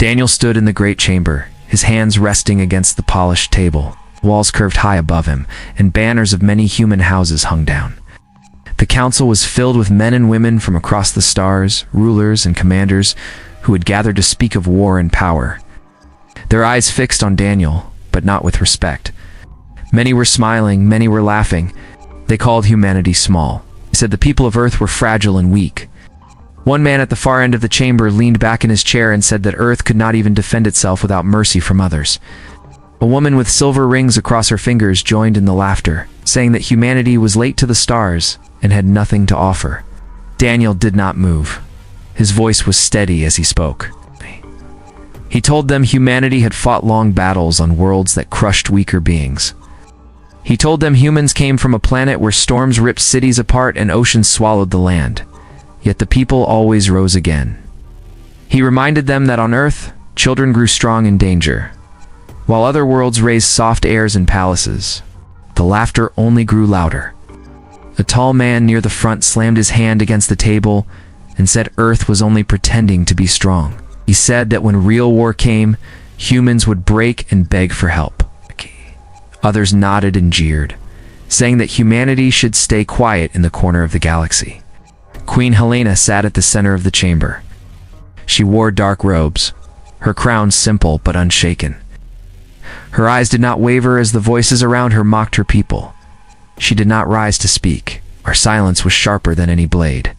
Daniel stood in the great chamber, his hands resting against the polished table. Walls curved high above him, and banners of many human houses hung down. The council was filled with men and women from across the stars, rulers and commanders who had gathered to speak of war and power. Their eyes fixed on Daniel, but not with respect. Many were smiling, many were laughing. They called humanity small. They said the people of Earth were fragile and weak. One man at the far end of the chamber leaned back in his chair and said that Earth could not even defend itself without mercy from others. A woman with silver rings across her fingers joined in the laughter, saying that humanity was late to the stars and had nothing to offer. Daniel did not move. His voice was steady as he spoke. He told them humanity had fought long battles on worlds that crushed weaker beings. He told them humans came from a planet where storms ripped cities apart and oceans swallowed the land. Yet the people always rose again. He reminded them that on Earth, children grew strong in danger, while other worlds raised soft airs and palaces. The laughter only grew louder. A tall man near the front slammed his hand against the table and said Earth was only pretending to be strong. He said that when real war came, humans would break and beg for help. Others nodded and jeered, saying that humanity should stay quiet in the corner of the galaxy. Queen Helena sat at the center of the chamber. She wore dark robes, her crown simple but unshaken. Her eyes did not waver as the voices around her mocked her people. She did not rise to speak. Her silence was sharper than any blade.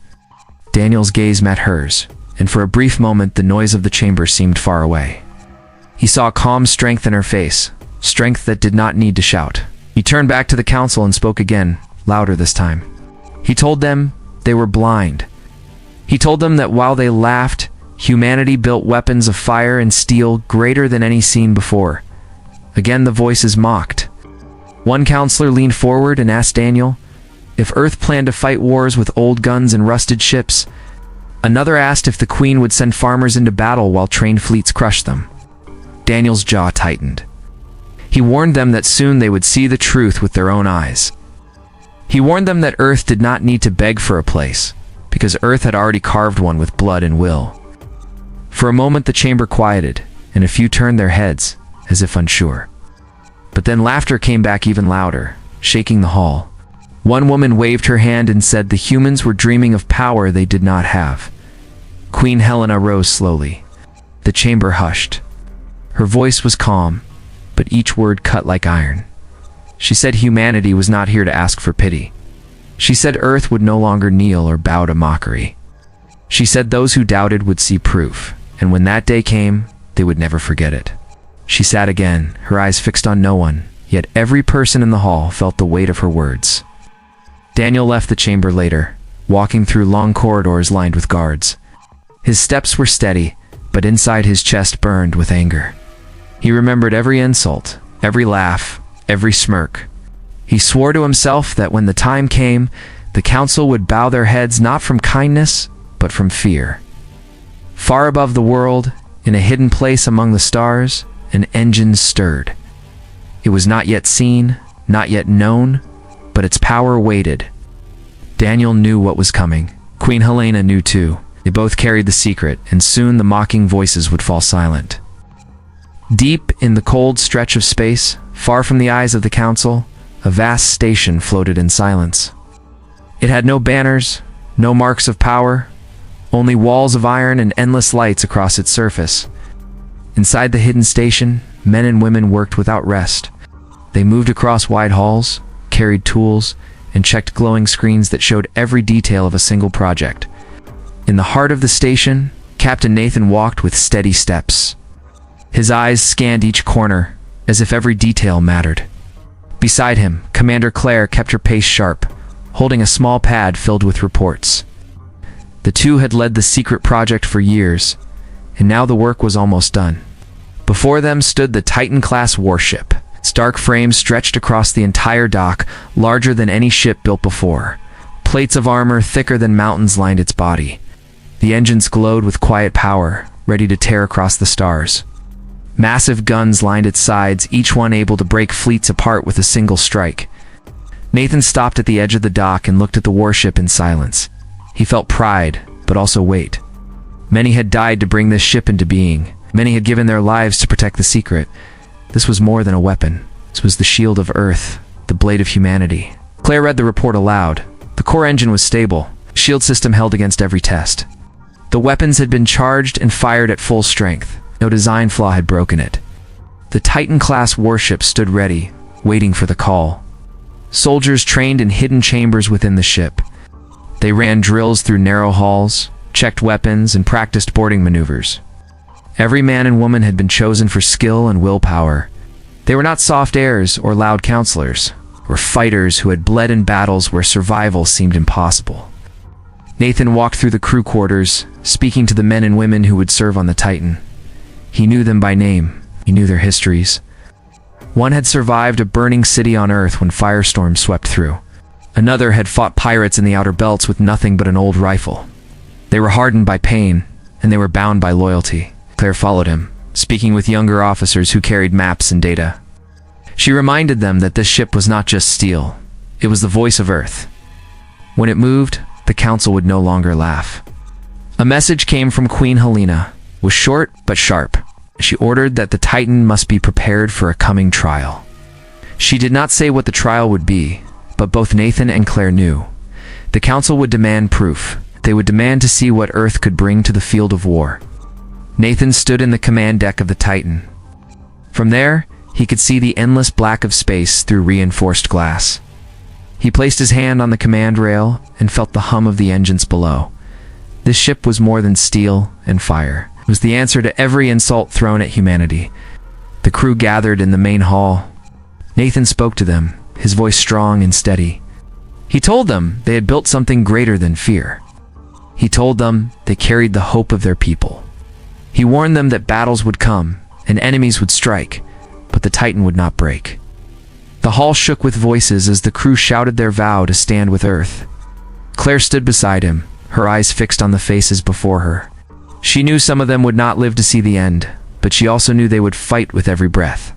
Daniel's gaze met hers, and for a brief moment the noise of the chamber seemed far away. He saw calm strength in her face, strength that did not need to shout. He turned back to the council and spoke again, louder this time. He told them they were blind. He told them that while they laughed, humanity built weapons of fire and steel greater than any seen before. Again the voices mocked. One counselor leaned forward and asked Daniel if Earth planned to fight wars with old guns and rusted ships. Another asked if the Queen would send farmers into battle while trained fleets crushed them. Daniel's jaw tightened. He warned them that soon they would see the truth with their own eyes. He warned them that Earth did not need to beg for a place, because Earth had already carved one with blood and will. For a moment the chamber quieted, and a few turned their heads, as if unsure. But then laughter came back even louder, shaking the hall. One woman waved her hand and said the humans were dreaming of power they did not have. Queen Helena rose slowly. The chamber hushed. Her voice was calm, but each word cut like iron. She said humanity was not here to ask for pity. She said Earth would no longer kneel or bow to mockery. She said those who doubted would see proof, and when that day came, they would never forget it. She sat again, her eyes fixed on no one, yet every person in the hall felt the weight of her words. Daniel left the chamber later, walking through long corridors lined with guards. His steps were steady, but inside his chest burned with anger. He remembered every insult, every laugh, every smirk. He swore to himself that when the time came, the council would bow their heads not from kindness, but from fear. Far above the world, in a hidden place among the stars, an engine stirred. It was not yet seen, not yet known, but its power waited. Daniel knew what was coming. Queen Helena knew too. They both carried the secret, and soon the mocking voices would fall silent. Deep in the cold stretch of space, far from the eyes of the council, a vast station floated in silence. It had no banners, no marks of power, only walls of iron and endless lights across its surface. Inside the hidden station, men and women worked without rest. They moved across wide halls, carried tools, and checked glowing screens that showed every detail of a single project. In the heart of the station, Captain Nathan walked with steady steps. His eyes scanned each corner, as if every detail mattered. Beside him, Commander Claire kept her pace sharp, holding a small pad filled with reports. The two had led the secret project for years, and now the work was almost done. Before them stood the Titan-class warship. Its dark frame stretched across the entire dock, larger than any ship built before. Plates of armor thicker than mountains lined its body. The engines glowed with quiet power, ready to tear across the stars. Massive guns lined its sides, each one able to break fleets apart with a single strike. Nathan stopped at the edge of the dock and looked at the warship in silence. He felt pride, but also weight. Many had died to bring this ship into being. Many had given their lives to protect the secret. This was more than a weapon. This was the shield of Earth, the blade of humanity. Claire read the report aloud. The core engine was stable. The shield system held against every test. The weapons had been charged and fired at full strength. No design flaw had broken it. The Titan-class warship stood ready, waiting for the call. Soldiers trained in hidden chambers within the ship. They ran drills through narrow halls, checked weapons, and practiced boarding maneuvers. Every man and woman had been chosen for skill and willpower. They were not soft heirs or loud counselors, or fighters who had bled in battles where survival seemed impossible. Nathan walked through the crew quarters, speaking to the men and women who would serve on the Titan. He knew them by name. He knew their histories. One had survived a burning city on Earth when firestorms swept through. Another had fought pirates in the outer belts with nothing but an old rifle. They were hardened by pain, and they were bound by loyalty. Claire followed him, speaking with younger officers who carried maps and data. She reminded them that this ship was not just steel. It was the voice of Earth. When it moved, the council would no longer laugh. A message came from Queen Helena, was short but sharp. She ordered that the Titan must be prepared for a coming trial. She did not say what the trial would be, but both Nathan and Claire knew. The council would demand proof. They would demand to see what Earth could bring to the field of war. Nathan stood in the command deck of the Titan. From there, he could see the endless black of space through reinforced glass. He placed his hand on the command rail and felt the hum of the engines below. This ship was more than steel and fire. It was the answer to every insult thrown at humanity. The crew gathered in the main hall. Nathan spoke to them, his voice strong and steady. He told them they had built something greater than fear. He told them they carried the hope of their people. He warned them that battles would come and enemies would strike, but the Titan would not break. The hall shook with voices as the crew shouted their vow to stand with Earth. Claire stood beside him, her eyes fixed on the faces before her. She knew some of them would not live to see the end, but she also knew they would fight with every breath.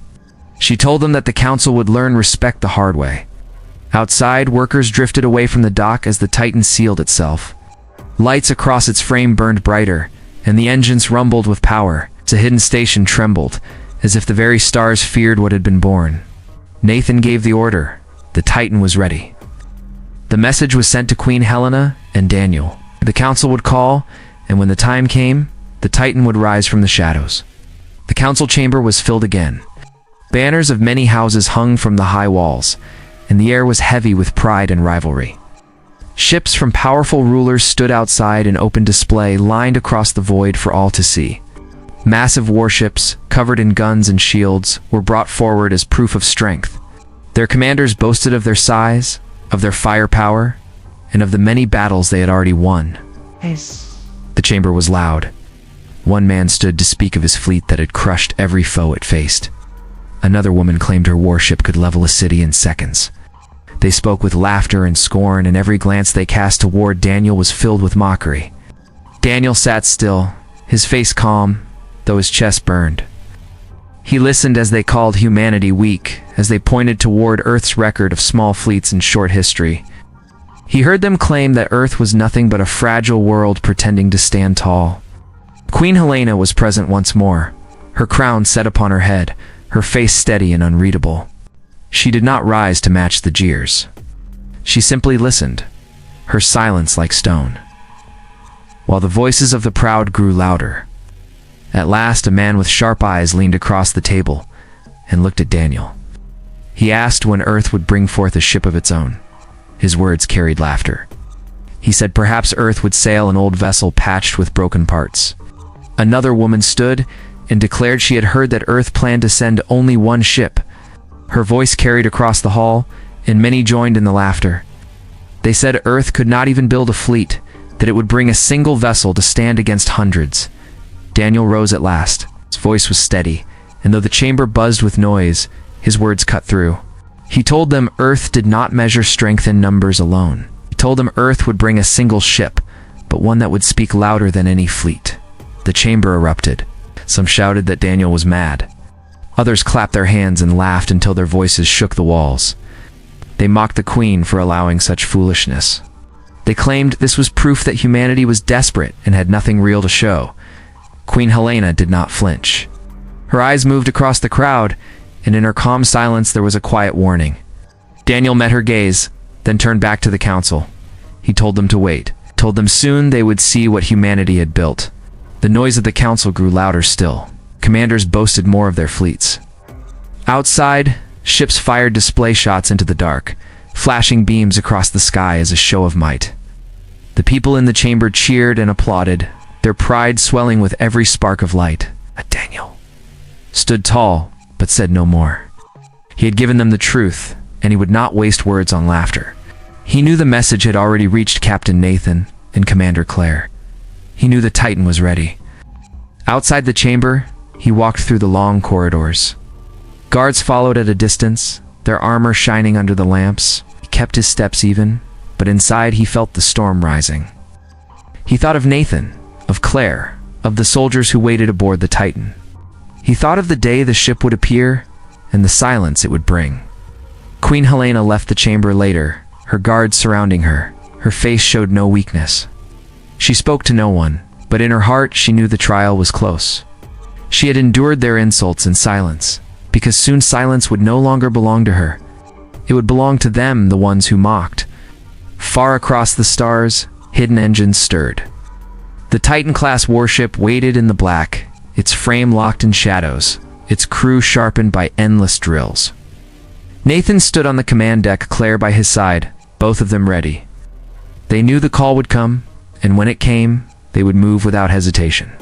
She told them that the council would learn respect the hard way. Outside, workers drifted away from the dock as the Titan sealed itself. Lights across its frame burned brighter, and the engines rumbled with power. The hidden station trembled, as if the very stars feared what had been born. Nathan gave the order. The Titan was ready. The message was sent to Queen Helena and Daniel. The council would call, and when the time came, the Titan would rise from the shadows. The council chamber was filled again. Banners of many houses hung from the high walls, and the air was heavy with pride and rivalry. Ships from powerful rulers stood outside in open display, lined across the void for all to see. Massive warships, covered in guns and shields, were brought forward as proof of strength. Their commanders boasted of their size, of their firepower, and of the many battles they had already won. The chamber was loud. One man stood to speak of his fleet that had crushed every foe it faced. Another woman claimed her warship could level a city in seconds. They spoke with laughter and scorn, and every glance they cast toward Daniel was filled with mockery. Daniel sat still, his face calm, though his chest burned. He listened as they called humanity weak, as they pointed toward Earth's record of small fleets and short history. He heard them claim that Earth was nothing but a fragile world pretending to stand tall. Queen Helena was present once more, her crown set upon her head, her face steady and unreadable. She did not rise to match the jeers. She simply listened, her silence like stone, while the voices of the proud grew louder. At last, a man with sharp eyes leaned across the table and looked at Daniel. He asked when Earth would bring forth a ship of its own. His words carried laughter. He said perhaps Earth would sail an old vessel patched with broken parts. Another woman stood and declared she had heard that Earth planned to send only one ship. Her voice carried across the hall, and many joined in the laughter. They said Earth could not even build a fleet, that it would bring a single vessel to stand against hundreds. Daniel rose at last. His voice was steady, and though the chamber buzzed with noise, his words cut through. He told them Earth did not measure strength in numbers alone. He told them Earth would bring a single ship, but one that would speak louder than any fleet. The chamber erupted. Some shouted that Daniel was mad. Others clapped their hands and laughed until their voices shook the walls. They mocked the queen for allowing such foolishness. They claimed this was proof that humanity was desperate and had nothing real to show. Queen Helena did not flinch. Her eyes moved across the crowd, and in her calm silence there was a quiet warning. Daniel met her gaze, then turned back to the council. He told them to wait, told them soon they would see what humanity had built. The noise of the council grew louder still. Commanders boasted more of their fleets. Outside, ships fired display shots into the dark, flashing beams across the sky as a show of might. The people in the chamber cheered and applauded, their pride swelling with every spark of light. Daniel stood tall, but said no more. He had given them the truth, and he would not waste words on laughter. He knew the message had already reached Captain Nathan and Commander Claire. He knew the Titan was ready. Outside the chamber, he walked through the long corridors. Guards followed at a distance, their armor shining under the lamps. He kept his steps even, but inside he felt the storm rising. He thought of Nathan, of Claire, of the soldiers who waited aboard the Titan. He thought of the day the ship would appear, and the silence it would bring. Queen Helena left the chamber later, her guards surrounding her. Her face showed no weakness. She spoke to no one, but in her heart she knew the trial was close. She had endured their insults in silence, because soon silence would no longer belong to her. It would belong to them, the ones who mocked. Far across the stars, hidden engines stirred. The Titan-class warship waited in the black, its frame locked in shadows, its crew sharpened by endless drills. Nathan stood on the command deck, Claire by his side, both of them ready. They knew the call would come, and when it came, they would move without hesitation.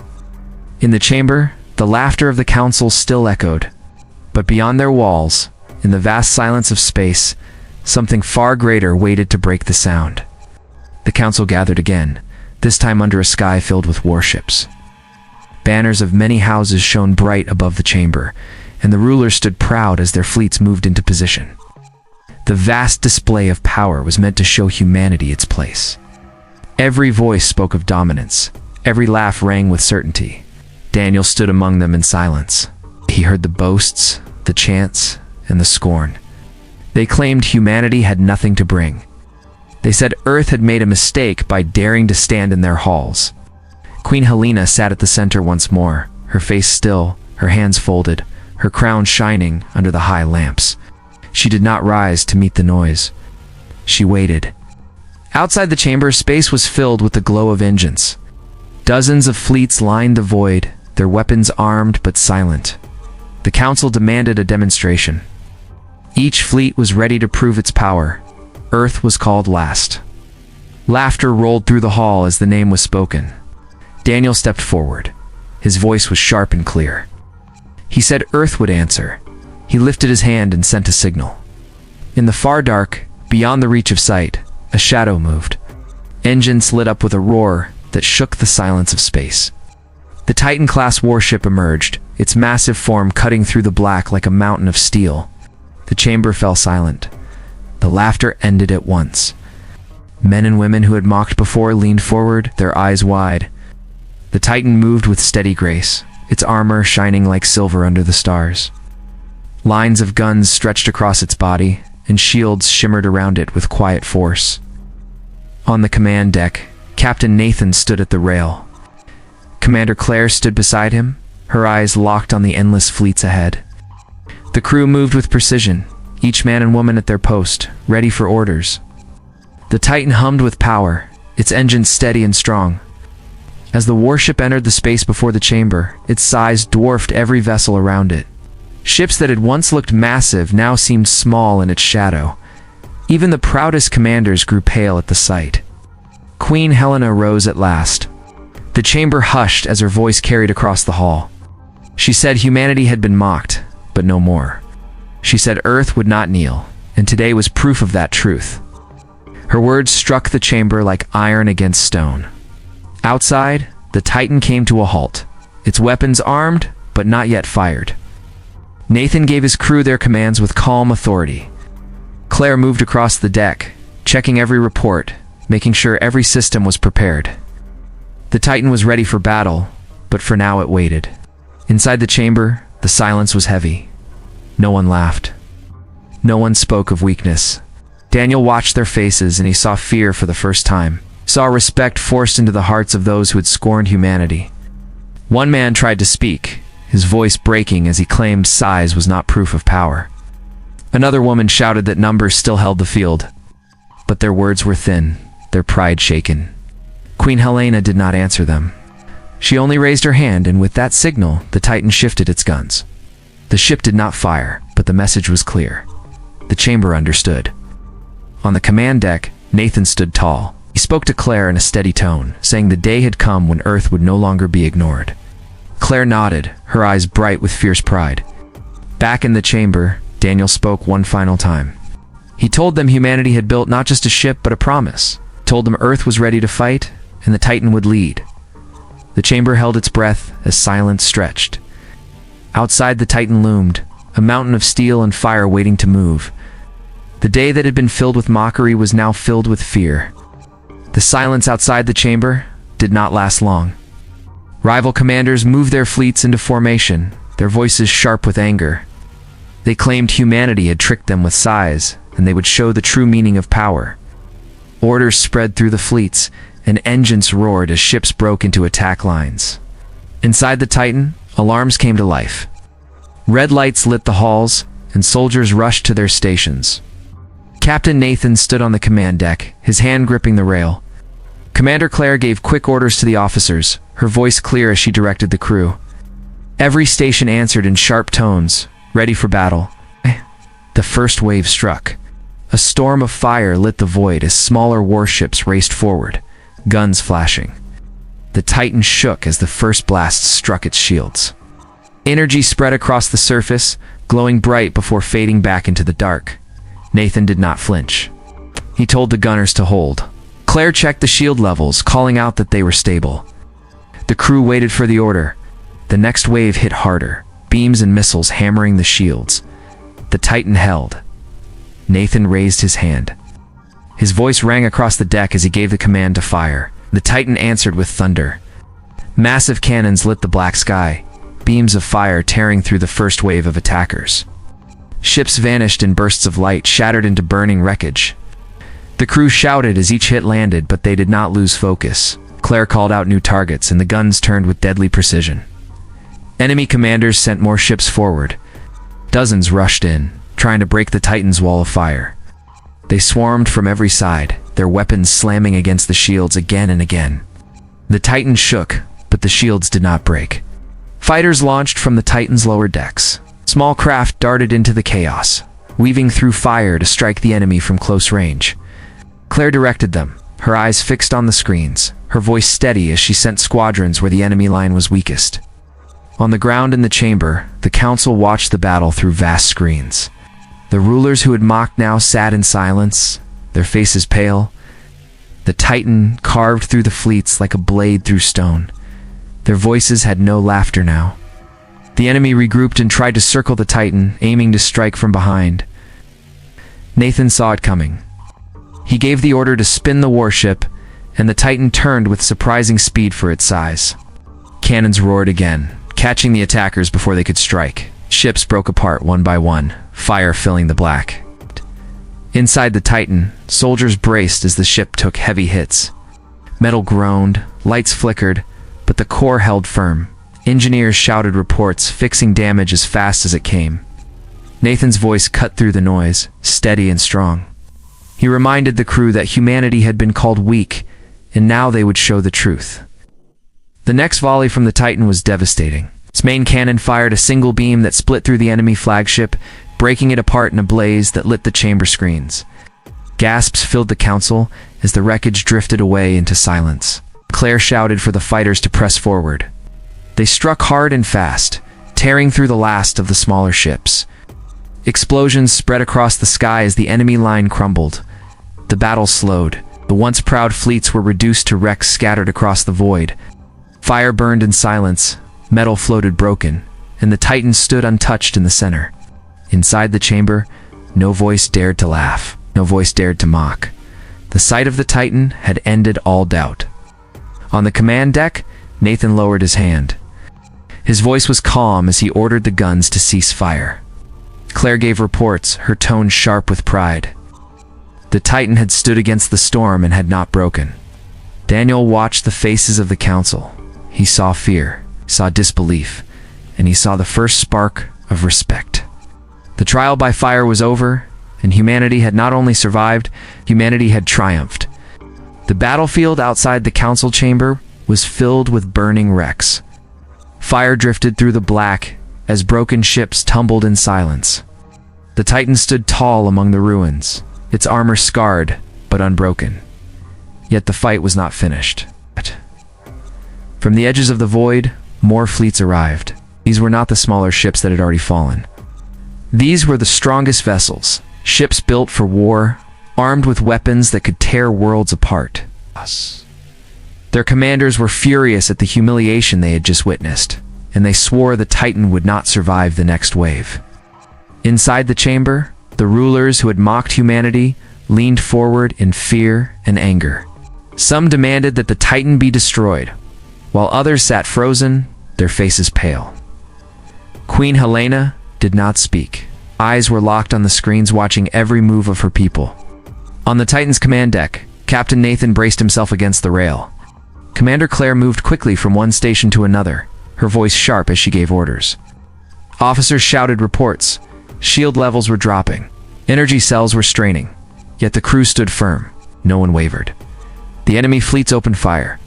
In the chamber, the laughter of the council still echoed, but beyond their walls, in the vast silence of space, something far greater waited to break the sound. The council gathered again, this time under a sky filled with warships. Banners of many houses shone bright above the chamber, and the rulers stood proud as their fleets moved into position. The vast display of power was meant to show humanity its place. Every voice spoke of dominance, every laugh rang with certainty. Daniel stood among them in silence. He heard the boasts, the chants, and the scorn. They claimed humanity had nothing to bring. They said Earth had made a mistake by daring to stand in their halls. Queen Helena sat at the center once more, her face still, her hands folded, her crown shining under the high lamps. She did not rise to meet the noise. She waited. Outside the chamber, space was filled with the glow of engines. Dozens of fleets lined the void, their weapons armed but silent. The council demanded a demonstration. Each fleet was ready to prove its power. Earth was called last. Laughter rolled through the hall as the name was spoken. Daniel stepped forward. His voice was sharp and clear. He said Earth would answer. He lifted his hand and sent a signal. In the far dark, beyond the reach of sight, a shadow moved. Engines lit up with a roar that shook the silence of space. The Titan-class warship emerged, its massive form cutting through the black like a mountain of steel. The chamber fell silent. The laughter ended at once. Men and women who had mocked before leaned forward, their eyes wide. The Titan moved with steady grace, its armor shining like silver under the stars. Lines of guns stretched across its body, and shields shimmered around it with quiet force. On the command deck, Captain Nathan stood at the rail. Commander Claire stood beside him, her eyes locked on the endless fleets ahead. The crew moved with precision, each man and woman at their post, ready for orders. The Titan hummed with power, its engines steady and strong. As the warship entered the space before the chamber, its size dwarfed every vessel around it. Ships that had once looked massive now seemed small in its shadow. Even the proudest commanders grew pale at the sight. Queen Helena rose at last. The chamber hushed as her voice carried across the hall. She said humanity had been mocked, but no more. She said Earth would not kneel, and today was proof of that truth. Her words struck the chamber like iron against stone. Outside, the Titan came to a halt, its weapons armed, but not yet fired. Nathan gave his crew their commands with calm authority. Claire moved across the deck, checking every report, making sure every system was prepared. The Titan was ready for battle, but for now it waited. Inside the chamber, the silence was heavy. No one laughed. No one spoke of weakness. Daniel watched their faces and he saw fear for the first time, saw respect forced into the hearts of those who had scorned humanity. One man tried to speak, his voice breaking as he claimed size was not proof of power. Another woman shouted that numbers still held the field, but their words were thin, their pride shaken. Queen Helena did not answer them. She only raised her hand, and with that signal, the Titan shifted its guns. The ship did not fire, but the message was clear. The chamber understood. On the command deck, Nathan stood tall. He spoke to Claire in a steady tone, saying the day had come when Earth would no longer be ignored. Claire nodded, her eyes bright with fierce pride. Back in the chamber, Daniel spoke one final time. He told them humanity had built not just a ship but a promise. Told them Earth was ready to fight, and the Titan would lead. The chamber held its breath as silence stretched. Outside the Titan loomed, a mountain of steel and fire waiting to move. The day that had been filled with mockery was now filled with fear. The silence outside the chamber did not last long. Rival commanders moved their fleets into formation, their voices sharp with anger. They claimed humanity had tricked them with size, and they would show the true meaning of power. Orders spread through the fleets, and engines roared as ships broke into attack lines. Inside the Titan, alarms came to life. Red lights lit the halls, and soldiers rushed to their stations. Captain Nathan stood on the command deck, his hand gripping the rail. Commander Claire gave quick orders to the officers, her voice clear as she directed the crew. Every station answered in sharp tones, ready for battle. The first wave struck. A storm of fire lit the void as smaller warships raced forward, guns flashing. The Titan shook as the first blast struck its shields. Energy spread across the surface, glowing bright before fading back into the dark. Nathan did not flinch. He told the gunners to hold. Claire checked the shield levels, calling out that they were stable. The crew waited for the order. The next wave hit harder, beams and missiles hammering the shields. The Titan held. Nathan raised his hand. His voice rang across the deck as he gave the command to fire. The Titan answered with thunder. Massive cannons lit the black sky, beams of fire tearing through the first wave of attackers. Ships vanished in bursts of light, shattered into burning wreckage. The crew shouted as each hit landed, but they did not lose focus. Claire called out new targets, and the guns turned with deadly precision. Enemy commanders sent more ships forward. Dozens rushed in, trying to break the Titan's wall of fire. They swarmed from every side, their weapons slamming against the shields again and again. The Titan shook, but the shields did not break. Fighters launched from the Titan's lower decks. Small craft darted into the chaos, weaving through fire to strike the enemy from close range. Claire directed them, her eyes fixed on the screens, her voice steady as she sent squadrons where the enemy line was weakest. On the ground in the chamber, the council watched the battle through vast screens. The rulers who had mocked now sat in silence, their faces pale. The Titan carved through the fleets like a blade through stone. Their voices had no laughter now. The enemy regrouped and tried to circle the Titan, aiming to strike from behind. Nathan saw it coming. He gave the order to spin the warship, and the Titan turned with surprising speed for its size. Cannons roared again, catching the attackers before they could strike. Ships broke apart one by one, fire filling the black. Inside the Titan, soldiers braced as the ship took heavy hits. Metal groaned, lights flickered, but the core held firm. Engineers shouted reports, fixing damage as fast as it came. Nathan's voice cut through the noise, steady and strong. He reminded the crew that humanity had been called weak, and now they would show the truth. The next volley from the Titan was devastating. Its main cannon fired a single beam that split through the enemy flagship, breaking it apart in a blaze that lit the chamber screens. Gasps filled the council as the wreckage drifted away into silence. Claire shouted for the fighters to press forward. They struck hard and fast, tearing through the last of the smaller ships. Explosions spread across the sky as the enemy line crumbled. The battle slowed. The once proud fleets were reduced to wrecks scattered across the void. Fire burned in silence, metal floated broken, and the Titan stood untouched in the center. Inside the chamber, no voice dared to laugh, no voice dared to mock. The sight of the Titan had ended all doubt. On the command deck, Nathan lowered his hand. His voice was calm as he ordered the guns to cease fire. Claire gave reports, her tone sharp with pride. The Titan had stood against the storm and had not broken. Daniel watched the faces of the council. He saw fear. He saw disbelief, and he saw the first spark of respect. The trial by fire was over, and humanity had not only survived, humanity had triumphed. The battlefield outside the council chamber was filled with burning wrecks. Fire drifted through the black as broken ships tumbled in silence. The Titan stood tall among the ruins, its armor scarred but unbroken. Yet the fight was not finished. From the edges of the void, more fleets arrived. These were not the smaller ships that had already fallen. These were the strongest vessels, ships built for war, armed with weapons that could tear worlds apart. Their commanders were furious at the humiliation they had just witnessed, and they swore the Titan would not survive the next wave. Inside the chamber, the rulers who had mocked humanity leaned forward in fear and anger. Some demanded that the Titan be destroyed, while others sat frozen, their faces pale. Queen Helena did not speak. Eyes were locked on the screens, watching every move of her people. On the Titan's command deck, Captain Nathan braced himself against the rail. Commander Claire moved quickly from one station to another, her voice sharp as she gave orders. Officers shouted reports. Shield levels were dropping. Energy cells were straining. Yet the crew stood firm. No one wavered. The enemy fleets opened fire.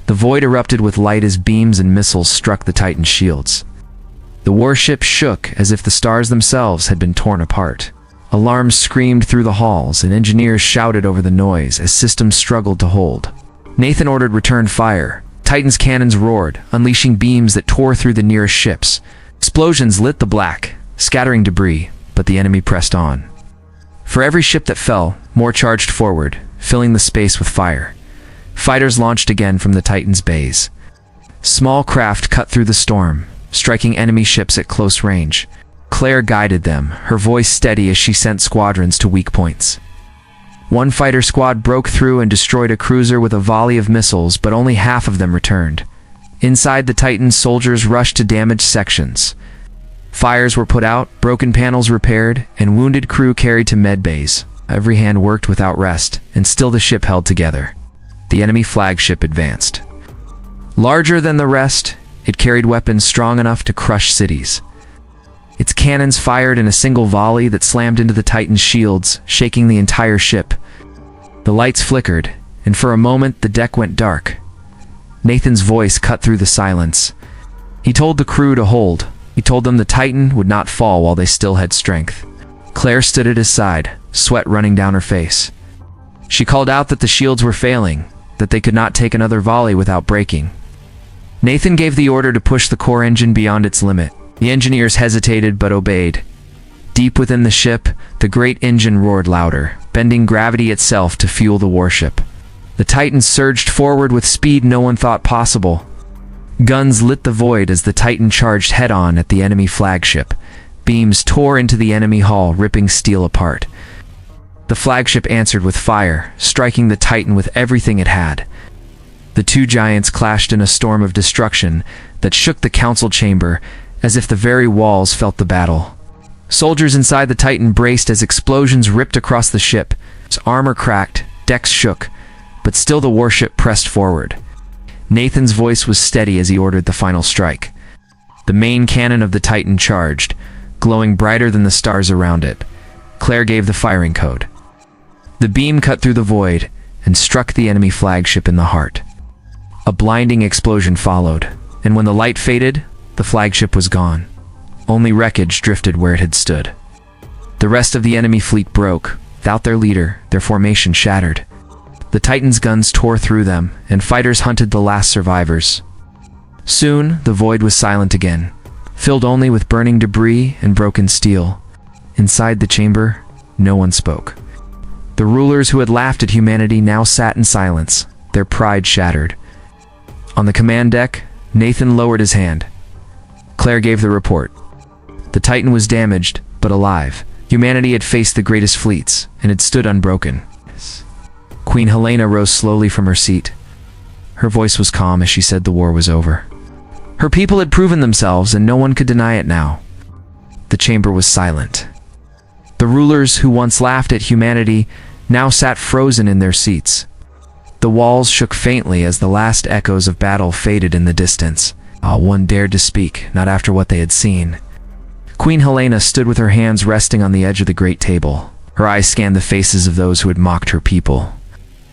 The void erupted with light as beams and missiles struck the Titan's shields. The warship shook as if the stars themselves had been torn apart. Alarms screamed through the halls, and engineers shouted over the noise as systems struggled to hold. Nathan ordered return fire. Titan's cannons roared, unleashing beams that tore through the nearest ships. Explosions lit the black, scattering debris, but the enemy pressed on. For every ship that fell, more charged forward, filling the space with fire. Fighters launched again from the Titan's bays. Small craft cut through the storm, striking enemy ships at close range. Claire guided them, her voice steady as she sent squadrons to weak points. One fighter squad broke through and destroyed a cruiser with a volley of missiles, but only half of them returned. Inside the Titan, soldiers rushed to damaged sections. Fires were put out, broken panels repaired, and wounded crew carried to med bays. Every hand worked without rest, and still the ship held together. The enemy flagship advanced. Larger than the rest, it carried weapons strong enough to crush cities. Its cannons fired in a single volley that slammed into the Titan's shields, shaking the entire ship. The lights flickered, and for a moment the deck went dark. Nathan's voice cut through the silence. He told the crew to hold. He told them the Titan would not fall while they still had strength. Claire stood at his side, sweat running down her face. She called out that the shields were failing, that they could not take another volley without breaking. Nathan gave the order to push the core engine beyond its limit. The engineers hesitated but obeyed. Deep within the ship, the great engine roared louder, bending gravity itself to fuel the warship. The Titan surged forward with speed no one thought possible. Guns lit the void as the Titan charged head-on at the enemy flagship. Beams tore into the enemy hull, ripping steel apart. The flagship answered with fire, striking the Titan with everything it had. The two giants clashed in a storm of destruction that shook the council chamber as if the very walls felt the battle. Soldiers inside the Titan braced as explosions ripped across the ship. Its armor cracked, decks shook, but still the warship pressed forward. Nathan's voice was steady as he ordered the final strike. The main cannon of the Titan charged, glowing brighter than the stars around it. Claire gave the firing code. The beam cut through the void and struck the enemy flagship in the heart. A blinding explosion followed, and when the light faded, the flagship was gone. Only wreckage drifted where it had stood. The rest of the enemy fleet broke. Without their leader, their formation shattered. The Titan's guns tore through them, and fighters hunted the last survivors. Soon, the void was silent again, filled only with burning debris and broken steel. Inside the chamber, no one spoke. The rulers who had laughed at humanity now sat in silence, their pride shattered. On the command deck, Nathan lowered his hand. Claire gave the report. The Titan was damaged, but alive. Humanity had faced the greatest fleets, and had stood unbroken. Queen Helena rose slowly from her seat. Her voice was calm as she said the war was over. Her people had proven themselves, and no one could deny it now. The chamber was silent. The rulers who once laughed at humanity now sat frozen in their seats. The walls shook faintly as the last echoes of battle faded in the distance. One dared to speak, not after what they had seen. Queen Helena stood with her hands resting on the edge of the great table. Her eyes scanned the faces of those who had mocked her people.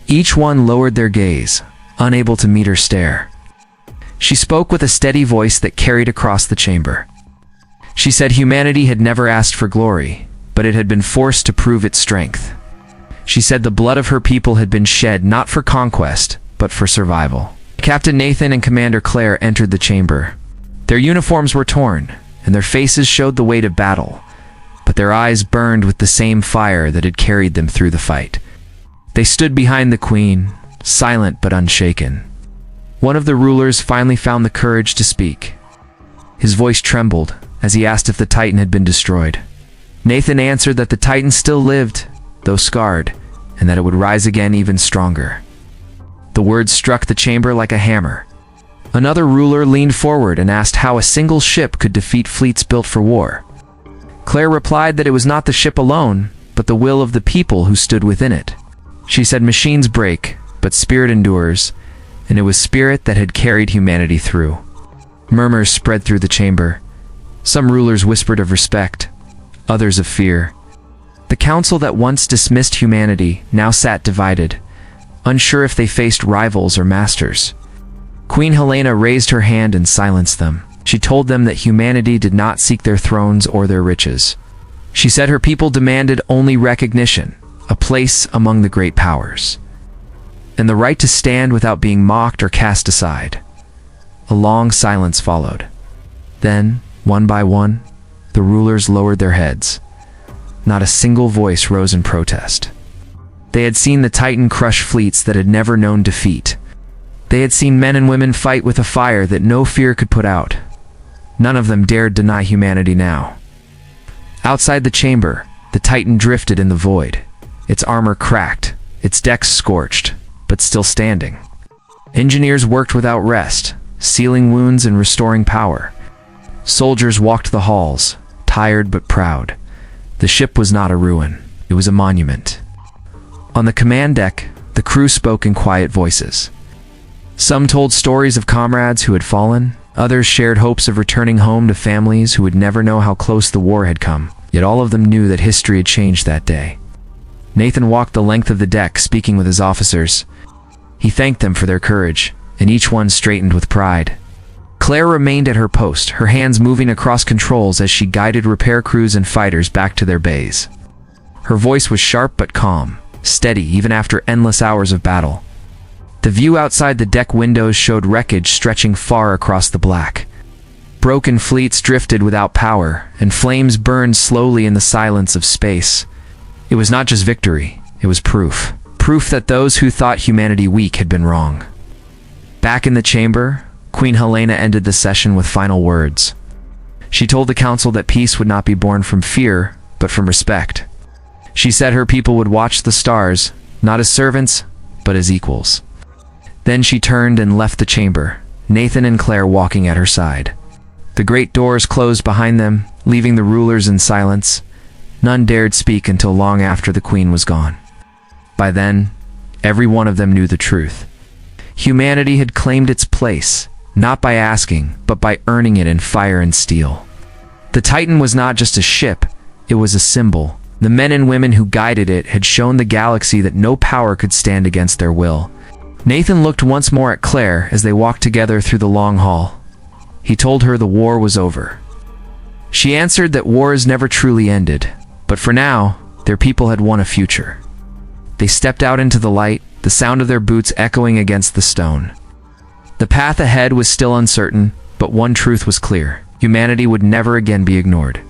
Each one lowered their gaze, unable to meet her stare. She spoke with a steady voice that carried across the chamber. She said humanity had never asked for glory, but it had been forced to prove its strength. She said the blood of her people had been shed not for conquest, but for survival. Captain Nathan and Commander Claire entered the chamber. Their uniforms were torn, and their faces showed the weight of battle, but their eyes burned with the same fire that had carried them through the fight. They stood behind the queen, silent but unshaken. One of the rulers finally found the courage to speak. His voice trembled as he asked if the Titan had been destroyed. Nathan answered that the Titan still lived, though scarred, and that it would rise again even stronger. The words struck the chamber like a hammer. Another ruler leaned forward and asked how a single ship could defeat fleets built for war. Claire replied that it was not the ship alone, but the will of the people who stood within it. She said machines break, but spirit endures, and it was spirit that had carried humanity through. Murmurs spread through the chamber. Some rulers whispered of respect, others of fear. The council that once dismissed humanity now sat divided, unsure if they faced rivals or masters. Queen Helena raised her hand and silenced them. She told them that humanity did not seek their thrones or their riches. She said her people demanded only recognition, a place among the great powers, and the right to stand without being mocked or cast aside. A long silence followed. Then, one by one, the rulers lowered their heads. Not a single voice rose in protest. They had seen the Titan crush fleets that had never known defeat. They had seen men and women fight with a fire that no fear could put out. None of them dared deny humanity now. Outside the chamber, the Titan drifted in the void. Its armor cracked, its decks scorched, but still standing. Engineers worked without rest, sealing wounds and restoring power. Soldiers walked the halls, tired but proud. The ship was not a ruin, it was a monument. On the command deck, the crew spoke in quiet voices. Some told stories of comrades who had fallen, others shared hopes of returning home to families who would never know how close the war had come, yet all of them knew that history had changed that day. Nathan walked the length of the deck speaking with his officers. He thanked them for their courage, and each one straightened with pride. Claire remained at her post, her hands moving across controls as she guided repair crews and fighters back to their bays. Her voice was sharp but calm, steady even after endless hours of battle. The view outside the deck windows showed wreckage stretching far across the black. Broken fleets drifted without power, and flames burned slowly in the silence of space. It was not just victory, it was proof. Proof that those who thought humanity weak had been wrong. Back in the chamber, Queen Helena ended the session with final words. She told the council that peace would not be born from fear, but from respect. She said her people would watch the stars, not as servants, but as equals. Then she turned and left the chamber, Nathan and Claire walking at her side. The great doors closed behind them, leaving the rulers in silence. None dared speak until long after the queen was gone. By then, every one of them knew the truth. Humanity had claimed its place, not by asking, but by earning it in fire and steel. The Titan was not just a ship, it was a symbol. The men and women who guided it had shown the galaxy that no power could stand against their will. Nathan looked once more at Claire as they walked together through the long hall. He told her the war was over. She answered that wars never truly ended, but for now, their people had won a future. They stepped out into the light, the sound of their boots echoing against the stone. The path ahead was still uncertain, but one truth was clear: humanity would never again be ignored.